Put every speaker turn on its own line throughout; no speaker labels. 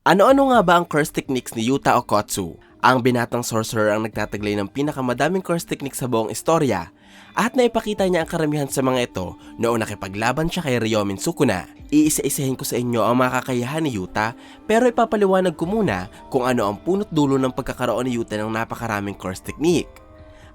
Ano-ano nga ba ang curse techniques ni Yuta Okkotsu? Ang binatang sorcerer ang nagtataglay ng pinakamadaming curse technique sa buong istorya at naipakita niya ang karamihan sa mga ito noong nakipaglaban siya kay Ryomin Sukuna. Iisa-isahin ko sa inyo ang mga kakayahan ni Yuta pero ipapaliwanag ko muna kung ano ang punot dulo ng pagkakaroon ni Yuta ng napakaraming curse technique.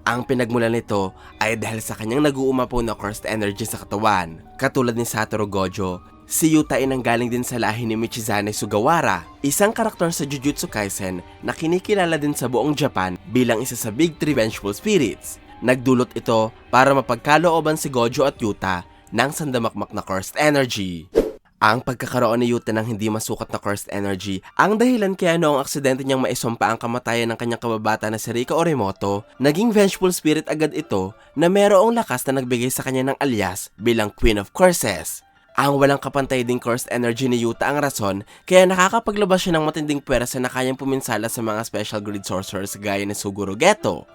Ang pinagmulan nito ay dahil sa kanyang nag-uumapaw na cursed energy sa katawan. Katulad ni Satoru Gojo, si Yuta ay nanggaling din sa lahi ni Michizane Sugawara, isang karakter sa Jujutsu Kaisen na kinikilala din sa buong Japan bilang isa sa Big Three Vengeful Spirits. Nagdulot ito para mapagkalooban si Gojo at Yuta ng sandamakmak na cursed energy. Ang pagkakaroon ni Yuta ng hindi masukat na cursed energy ang dahilan kaya noong aksidente niyang maisumpa ang kamatayan ng kanyang kababata na si Rika Orimoto, naging vengeful spirit agad ito na merong lakas na nagbigay sa kanya ng alias bilang Queen of Curses. Ang walang kapantay ding cursed energy ni Yuta ang rason kaya nakakapaglabas siya ng matinding pwersa na kayang puminsala sa mga special grade sorcerers gaya ni Suguru Geto.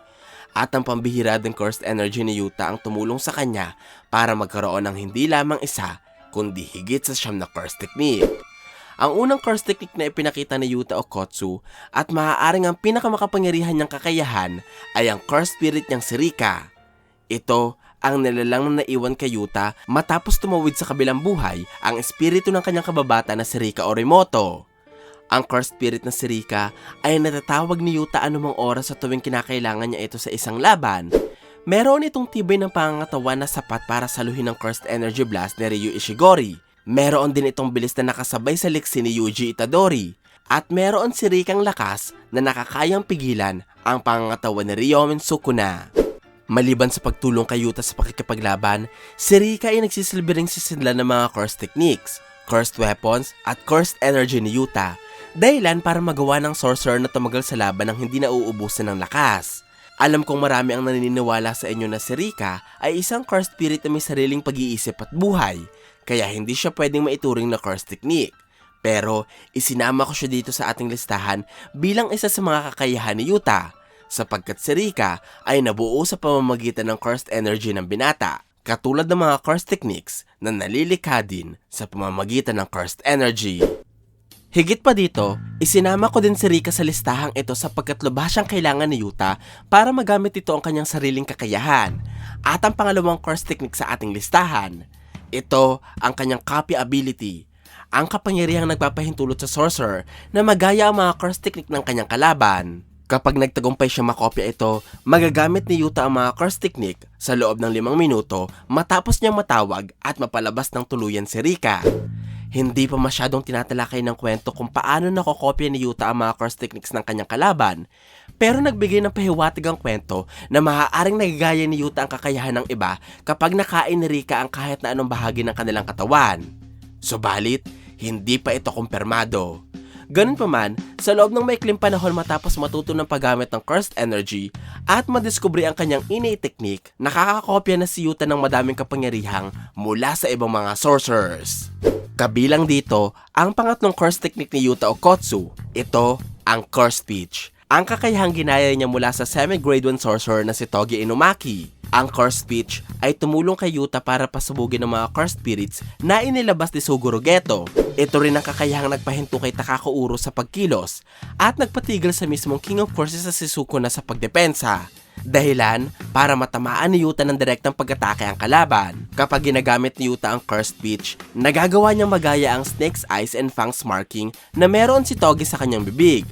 At ang pambihira ding cursed energy ni Yuta ang tumulong sa kanya para magkaroon ng hindi lamang isa kundi higit sa 9 na curse technique. Ang unang curse technique na ipinakita ni Yuta Okkotsu at maaaring ang pinakamakapangyarihan niyang kakayahan ay ang curse spirit niyang si Rika. Ito ang nilalang na naiwan kay Yuta matapos tumawid sa kabilang buhay ang espiritu ng kanyang kababata na si Rika Orimoto. Ang cursed spirit na si Rika ay natatawag ni Yuta anumang oras sa tuwing kinakailangan niya ito sa isang laban. Meron itong tibay ng pangangatawan na sapat para saluhin ang cursed energy blast ni Ryu Ishigori. Meron din itong bilis na nakasabay sa liksi ni Yuji Itadori. At meron si Rikang lakas na nakakayang pigilan ang pangangatawan ni Ryomin Sukuna. Maliban sa pagtulong kay Yuta sa pakikipaglaban, si Rika ay nagsisilbi ring sisidlan ng mga cursed techniques, cursed weapons at cursed energy ni Yuta. Dahilan para magawa ng sorcerer na tumagal sa laban ng hindi nauubusan ng lakas. Alam kong marami ang naniniwala sa inyo na si Rika ay isang cursed spirit na may sariling pag-iisip at buhay, kaya hindi siya pwedeng maituring na cursed technique. Pero isinama ko siya dito sa ating listahan bilang isa sa mga kakayahan ni Yuta, sapagkat si Rika ay nabuo sa pamamagitan ng cursed energy ng binata, katulad ng mga cursed techniques na nalilikha din sa pamamagitan ng cursed energy. Higit pa dito, isinama ko din si Rika sa listahang ito sapagkat lubhas siyang kailangan ni Yuta para magamit ito ang kanyang sariling kakayahan. At ang pangalawang curse technique sa ating listahan, ito ang kanyang copy ability, ang kapangyarihang nagpapahintulot sa sorcerer na magaya ang mga curse technique ng kanyang kalaban. Kapag nagtagumpay siya makopya ito, magagamit ni Yuta ang mga curse technique sa loob ng 5 minuto matapos niyang matawag at mapalabas ng tuluyan si Rika. Hindi pa masyadong tinatalakay ng kwento kung paano nakokopya ni Yuta ang mga curse techniques ng kanyang kalaban, pero nagbigay ng pahiwatig ang kwento na maaaring nagagaya ni Yuta ang kakayahan ng iba kapag nakain ni Rika ang kahit na anong bahagi ng kanilang katawan. Subalit, hindi pa ito kumpirmado. Ganun pa man, sa loob ng maikling panahon matapos matuto ng paggamit ng cursed energy at madiskubre ang kanyang innate technique, nakakakopya na si Yuta ng madaming kapangyarihang mula sa ibang mga sorcerers. Kabilang dito, ang pangatlong curse technique ni Yuta Okkotsu. Ito ang curse speech. Ang kakayahang ginaya niya mula sa semi-grade 1 sorcerer na si Togi Inumaki. Ang curse speech ay tumulong kay Yuta para pasabugin ng mga curse spirits na inilabas ni Suguru Geto. Ito rin ang kakayahang nagpahinto kay Takako Uro sa pagkilos at nagpatigil sa mismong King of Curses sa si Sukuna sa pagdepensa. Dahilan para matamaan ni Yuta ng direktang pag-atake ang kalaban. Kapag ginagamit ni Yuta ang cursed speech, nagagawa niyang magaya ang Snake's Eyes and Fang's marking na meron si Togi sa kanyang bibig.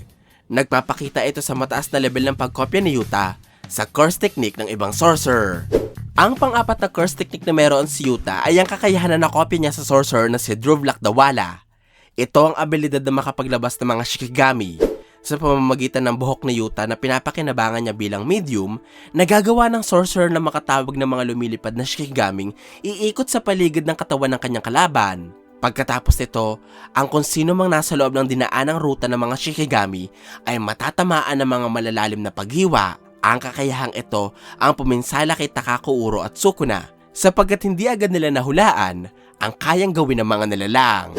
Nagpapakita ito sa mataas na level ng pagkopya ni Yuta sa curse technique ng ibang sorcerer. Ang pang-apat na curse technique na meron si Yuta ay ang kakayahan na nakopya niya sa sorcerer na si Druvlak Dawala. Ito ang abilidad na makapaglabas ng mga Shikigami. Sa pamamagitan ng buhok ni Yuta na pinapakinabangan niya bilang medium, nagagawa ng sorcerer na makatawag ng mga lumilipad na Shikigaming iikot sa paligid ng katawan ng kanyang kalaban. Pagkatapos nito, ang kung sino mang nasa loob ng dinaanang ruta ng mga Shikigami ay matatamaan ng mga malalalim na paghiwa. Ang kakayahang ito ang puminsala kay Takako Uro at Sukuna sapagkat hindi agad nila nahulaan ang kayang gawin ng mga nilalang.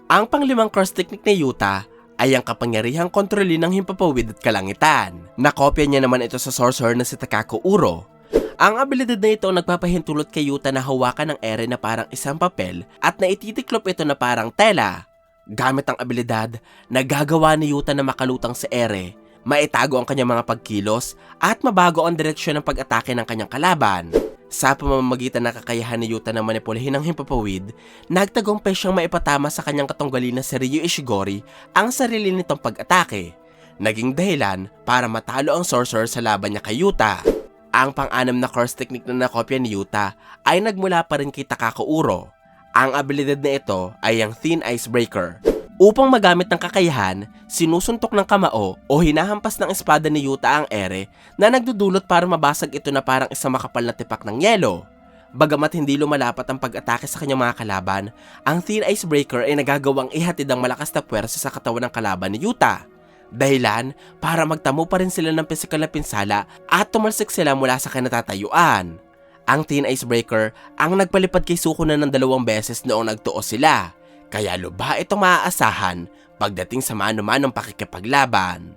Ang panglimang curse technique ni Yuta ay ang kapangyarihang kontrolin ng himpapawid at kalangitan. Nakopya niya naman ito sa sorcerer na si Takako Uro. Ang abilidad na ito ang nagpapahintulot kay Yuta na hawakan ng ere na parang isang papel at naititiklop ito na parang tela. Gamit ang abilidad, nagagawa ni Yuta na makalutang si Ere, maitago ang kanyang mga pagkilos at mabago ang direksyon ng pag-atake ng kanyang kalaban. Sa pamamagitan ng kakayahan ni Yuta na manipulahin ang himpapawid, nagtagumpay siyang maipatama sa kanyang katunggali na si Ryu Ishigori ang sarili nitong pag-atake. Naging dahilan para matalo ang sorcerer sa laban niya kay Yuta. Ang pang-anim na curse technique na nakopya ni Yuta ay nagmula pa rin kay Takako Uro. Ang abilidad na ito ay ang Thin Ice Breaker. Upang magamit ng kakayahan, sinusuntok ng kamao o hinahampas ng espada ni Yuta ang ere na nagdudulot para mabasag ito na parang isang makapal na tipak ng yelo. Bagamat hindi lumalapat ang pag-atake sa kanyang mga kalaban, ang Thin Ice Breaker ay nagagawang ihatid ang malakas na puwersa sa katawan ng kalaban ni Yuta. Dahilan para magtamo pa rin sila ng pisikal na pinsala at tumalsik sila mula sa kinatatayuan. Ang Thin Ice Breaker ang nagpalipad kay Sukuna ng 2 beses noong nagtuo sila, kaya lubha itong maaasahan pagdating sa mano-manong pakikipaglaban.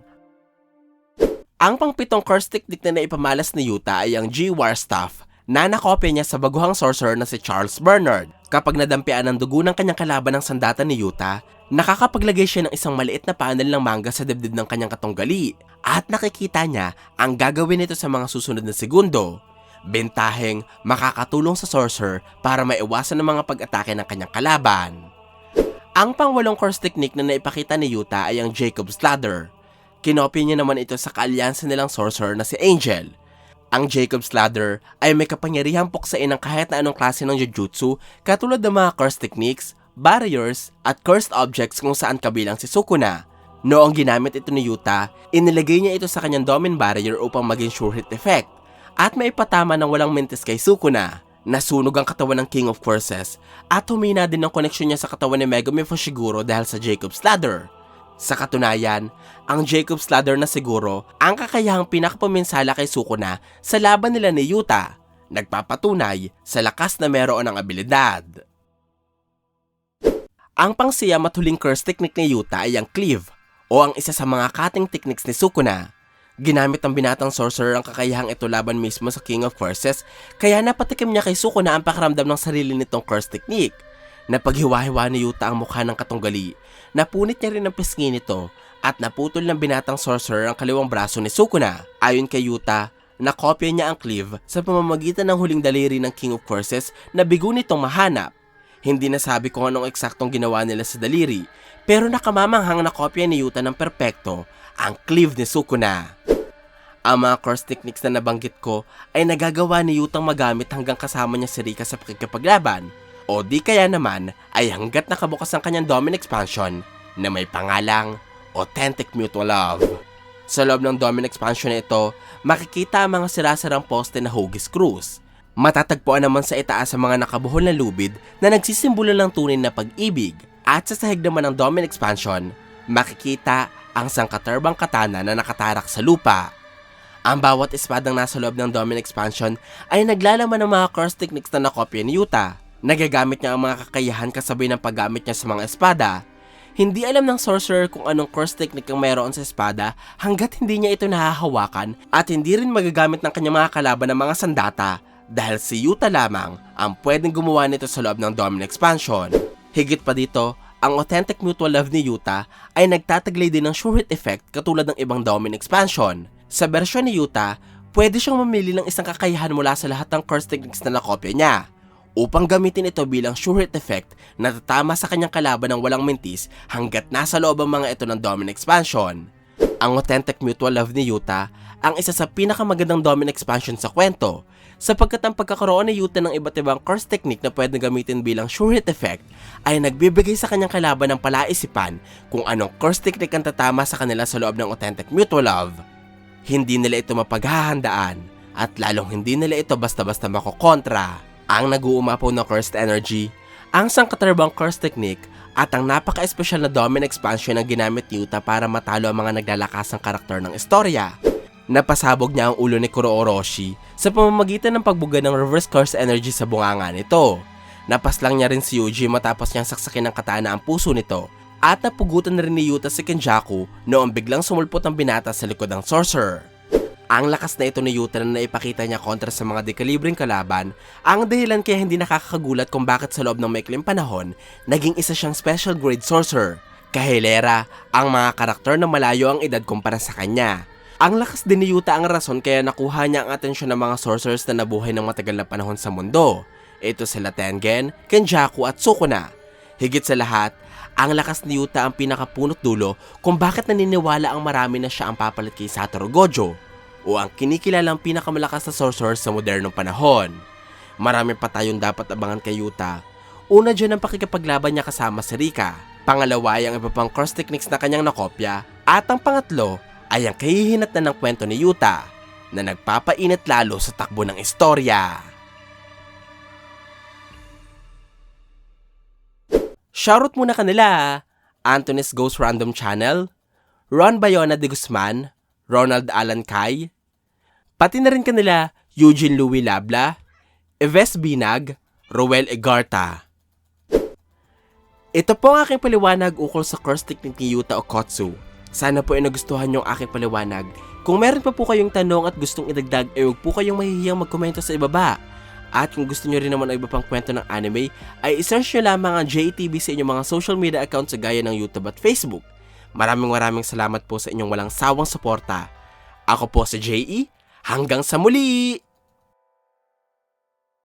Ang pang-7 curse technique na naipamalas ni Yuta ay ang G-War Staff na nakopya niya sa baguhang sorcerer na si Charles Bernard. Kapag nadampian ng dugo ng kanyang kalaban ng sandata ni Yuta, nakakapaglagay siya ng isang maliit na panel ng manga sa dibdib ng kanyang katunggali at nakikita niya ang gagawin nito sa mga susunod na segundo. Bentaheng makakatulong sa sorcerer para maiwasan ang mga pag-atake ng kanyang kalaban. Ang pang-8 curse technique na naipakita ni Yuta ay ang Jacob's Ladder. Kinopya niya naman ito sa kaalyansa nilang sorcerer na si Angel. Ang Jacob's Ladder ay may kapangyarihang puksain ng kahit na anong klase ng jujutsu katulad ng mga curse techniques, barriers, at cursed objects kung saan kabilang si Sukuna. Noong ginamit ito ni Yuta, inilagay niya ito sa kanyang Domin Barrier upang maging sure hit effect at maipatama ng walang mintis kay Sukuna. Nasunog ang katawan ng King of Curses at humina din ang koneksyon niya sa katawan ni Megumi Fushiguro dahil sa Jacob's Ladder. Sa katunayan, ang Jacob's Ladder na siguro ang kakayahang pinakapaminsala kay Sukuna sa laban nila ni Yuta, nagpapatunay sa lakas na meron ng abilidad. Ang pang-siyam at huling curse technique ni Yuta ay ang Cleave o ang isa sa mga cutting techniques ni Sukuna. Ginamit ng binatang sorcerer ang kakayahang ito laban mismo sa King of Curses, kaya napatikim niya kay Sukuna ang pakiramdam ng sarili nitong curse technique. Napaghiwa-hiwa ni Yuta ang mukha ng katunggali, napunit niya rin ang pisngi nito at naputol ng binatang sorcerer ang kaliwang braso ni Sukuna. Ayon kay Yuta, nakopya niya ang Cleave sa pamamagitan ng huling daliri ng King of Curses na bigo nitong mahanap. Hindi nasabi kung anong eksaktong ginawa nila sa daliri, pero nakamamanghang nakopya ni Yuta ng perpekto ang Cleave ni Sukuna. Ang mga curse techniques na nabanggit ko ay nagagawa ni Yutang magamit hanggang kasama niya si Rika sa pakikipaglaban, o di kaya naman ay hanggat nakabukas ang kanyang Domin Expansion na may pangalang Authentic Mutual Love. Sa loob ng Domin Expansion na ito, makikita ang mga sirasarang poste na Hugis Cruz. Matatagpuan naman sa itaas sa mga nakabuhol na lubid na nagsisimbolo ng tunay na pag-ibig, at sa sahig naman ng Domin Expansion, makikita ang sangkaterbang katana na nakatarak sa lupa. Ang bawat espadang nasa loob ng Domin Expansion ay naglalaman ng mga curse techniques na nakopya ni Yuta. Nagagamit niya ang mga kakayahan kasabay ng paggamit niya sa mga espada. Hindi alam ng sorcerer kung anong curse technique ang mayroon sa espada hanggat hindi niya ito nahahawakan, at hindi rin magagamit ng kanyang mga kalaban ng mga sandata dahil si Yuta lamang ang pwedeng gumawa nito sa loob ng Domin Expansion. Higit pa dito, ang Authentic Mutual Love ni Yuta ay nagtataglay din ng sure hit effect katulad ng ibang Domin Expansion. Sa bersyon ni Yuta, pwede siyang mamili ng isang kakayahan mula sa lahat ng curse techniques na nakopya niya upang gamitin ito bilang sure hit effect na tatama sa kanyang kalaban ng walang mintis hanggat nasa loob ang mga ito ng Domin Expansion. Ang Authentic Mutual Love ni Yuta ang isa sa pinakamagandang Domin Expansion sa kwento, sapagkat ang pagkakaroon ni Yuta ng iba't ibang curse technique na pwedeng gamitin bilang sure hit effect ay nagbibigay sa kanyang kalaban ng palaisipan kung anong curse technique ang tatama sa kanila sa loob ng Authentic Mutual Love. Hindi nila ito mapaghahandaan at lalong hindi nila ito basta-basta makokontra. Ang nag-uumapaw na cursed energy, ang sangkaterbang curse technique, at ang napaka-espesyal na Domin Expansion na ginamit ni Yuta para matalo ang mga naglalakasang karakter ng istorya. Napasabog niya ang ulo ni Kuro Orochi sa pamamagitan ng pagbuga ng reverse curse energy sa bunganga nito. Napaslang niya rin si Yuji matapos niyang saksakin ng katana ang puso nito, at napugutan na rin ni Yuta si Kenjaku noong biglang sumulpot ang binata sa likod ng sorcerer. Ang lakas na ito ni Yuta na naipakita niya kontra sa mga dekalibreng kalaban, ang dahilan kaya hindi nakakagulat kung bakit sa loob ng maikling panahon, naging isa siyang special grade sorcerer. Kahilera, ang mga karakter na malayo ang edad kumpara sa kanya. Ang lakas din ni Yuta ang rason kaya nakuha niya ang atensyon ng mga sorcerers na nabuhay ng matagal na panahon sa mundo. Ito sila Tengen, Kenjaku at Sukuna. Higit sa lahat, ang lakas ni Yuta ang pinakapunot dulo kung bakit naniniwala ang marami na siya ang papalit kay Satoru Gojo, o ang kinikilalang pinakamalakas na sorcerer sa modernong panahon. Marami pa tayong dapat abangan kay Yuta. Una dyan ang pakikipaglaban niya kasama si Rika. Pangalawa ay ang iba pang cross techniques na kanyang nakopya. At ang pangatlo ay ang kahihinatnan ng kwento ni Yuta na nagpapainit lalo sa takbo ng istorya. Shoutout muna kanila, Antonis Goes Random Channel, Ron Bayona de Guzman, Ronald Alan Kai, pati na rin kanila Eugene Louis Labla, Eves Binag, Roel Egarta. Ito po ang aking paliwanag ukol sa curse technique ni Yuta Okkotsu. Sana po ay nagustuhan niyo ang aking paliwanag. Kung meron pa po kayong tanong at gustong idagdag, ay huwag po kayong mahihiyang magkomento sa ibaba. At kung gusto nyo rin naman ang iba pang kwento ng anime, ay isearch nyo lamang ang JTV sa inyong mga social media accounts sa gaya ng YouTube at Facebook. Maraming salamat po sa inyong walang sawang suporta. Ako po si JE, hanggang sa muli!